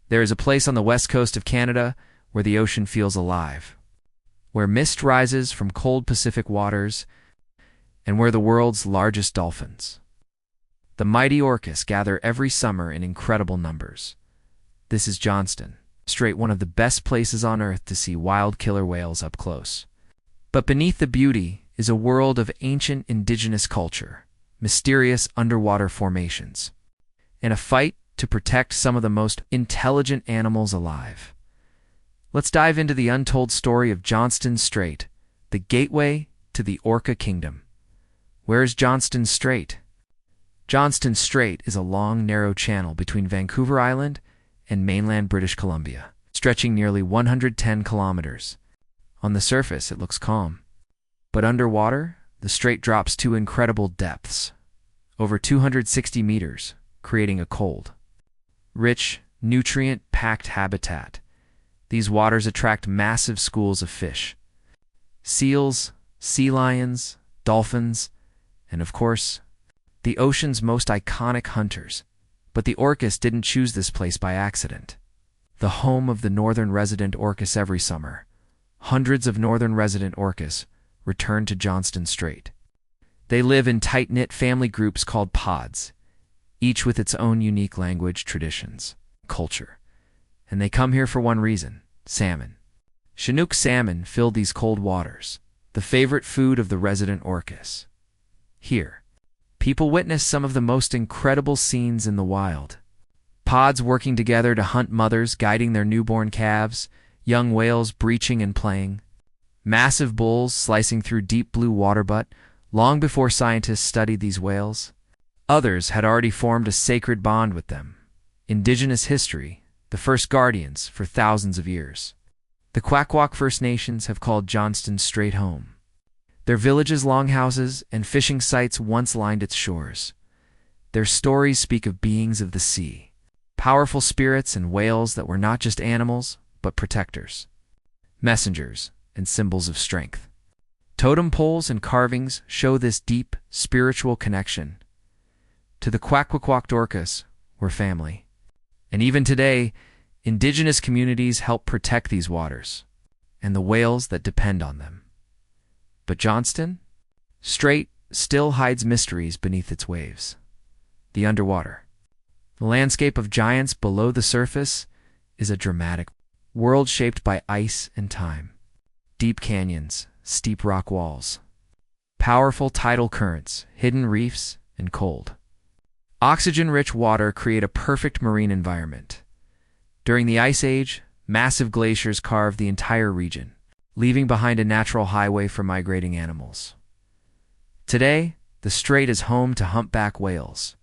There is a place on the west coast of Canada where the ocean feels alive, where mist rises from cold Pacific waters, and where the world's largest dolphins, the mighty orcas, gather every summer in incredible numbers. This is Johnston Strait, one of the best places on Earth to see wild killer whales up close. But beneath the beauty is a world of ancient indigenous culture, mysterious underwater formations, and a fight to protect some of the most intelligent animals alive. Let's dive into the untold story of Johnston Strait, the gateway to the Orca kingdom. Where is Johnston Strait? Johnston Strait is a long, narrow channel between Vancouver Island and mainland British Columbia, stretching nearly 110 kilometers. On the surface, it looks calm. But underwater, the strait drops to incredible depths, over 260 meters, creating a cold, rich, nutrient-packed habitat. These waters attract massive schools of fish, seals, sea lions, dolphins, and of course, the ocean's most iconic hunters. But the orcas didn't choose this place by accident. The home of the Northern Resident Orcas every summer, hundreds of Northern Resident Orcas return to Johnston Strait. They live in tight-knit family groups called pods, each with its own unique language, traditions, culture. And they come here for one reason: salmon. Chinook salmon fill these cold waters, the favorite food of the resident orcas. Here, people witness some of the most incredible scenes in the wild. Pods working together to hunt, mothers guiding their newborn calves, young whales breaching and playing, massive bulls slicing through deep blue water. But long before scientists studied these whales, others had already formed a sacred bond with them. Indigenous history, the first guardians for thousands of years. The Kwakwaka'wakw First Nations have called Johnston Strait home. Their villages, longhouses, and fishing sites once lined its shores. Their stories speak of beings of the sea, powerful spirits and whales that were not just animals, but protectors, messengers, and symbols of strength. Totem poles and carvings show this deep spiritual connection. To the Kwakwaka'wakw Orcas, we're family. And even today, indigenous communities help protect these waters and the whales that depend on them. But Johnston Strait still hides mysteries beneath its waves. The underwater, the landscape of giants below the surface, is a dramatic world shaped by ice and time. Deep canyons, steep rock walls, powerful tidal currents, hidden reefs, and cold, oxygen-rich water create a perfect marine environment. During the Ice Age, massive glaciers carved the entire region, leaving behind a natural highway for migrating animals. Today, the strait is home to humpback whales,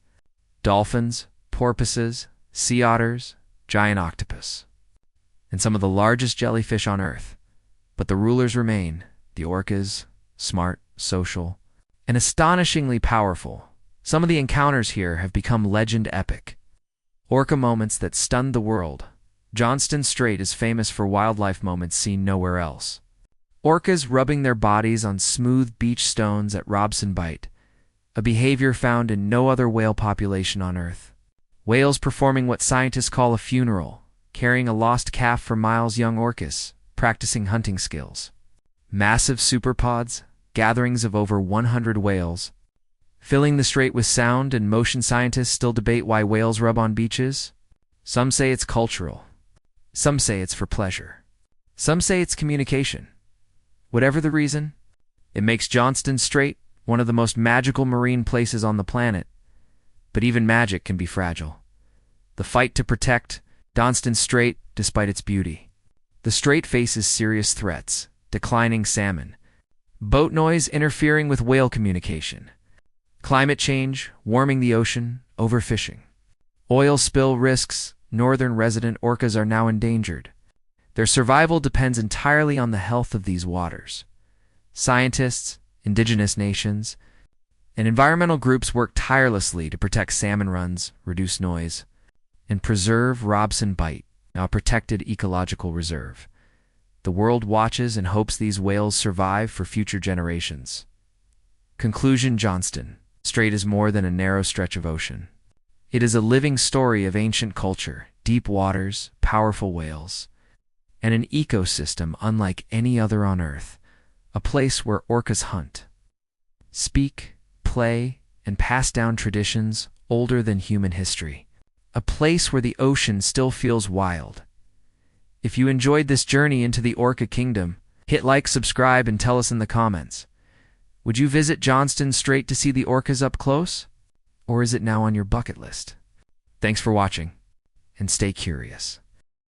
dolphins, porpoises, sea otters, giant octopus, and some of the largest jellyfish on Earth. But the rulers remain: the orcas, smart, social, and astonishingly powerful. Some of the encounters here have become legend epic. Orca moments that stunned the world. Johnston Strait is famous for wildlife moments seen nowhere else. Orcas rubbing their bodies on smooth beach stones at Robson Bight, a behavior found in no other whale population on Earth. Whales performing what scientists call a funeral, carrying a lost calf for miles. Young orcas practicing hunting skills. Massive superpods, gatherings of over 100 whales, filling the strait with sound and motion. Scientists still debate why whales rub on beaches. Some say it's cultural. Some say it's for pleasure. Some say it's communication. Whatever the reason, it makes Johnston Strait one of the most magical marine places on the planet. But even magic can be fragile. The fight to protect Johnston Strait despite its beauty. The strait faces serious threats: declining salmon, boat noise interfering with whale communication, climate change warming the ocean, overfishing, oil spill risks. Northern resident orcas are now endangered. Their survival depends entirely on the health of these waters. Scientists, indigenous nations, and environmental groups work tirelessly to protect salmon runs, reduce noise, and preserve Robson Bight, now a protected ecological reserve. The world watches and hopes these whales survive for future generations. Conclusion: Johnston Strait is more than a narrow stretch of ocean. It is a living story of ancient culture, deep waters, powerful whales, and an ecosystem unlike any other on Earth, a place where orcas hunt, speak, play, and pass down traditions older than human history. A place where the ocean still feels wild. If you enjoyed this journey into the Orca Kingdom, hit like, subscribe, and tell us in the comments. Would you visit Johnston Strait to see the orcas up close? Or is it now on your bucket list? Thanks for watching, and stay curious.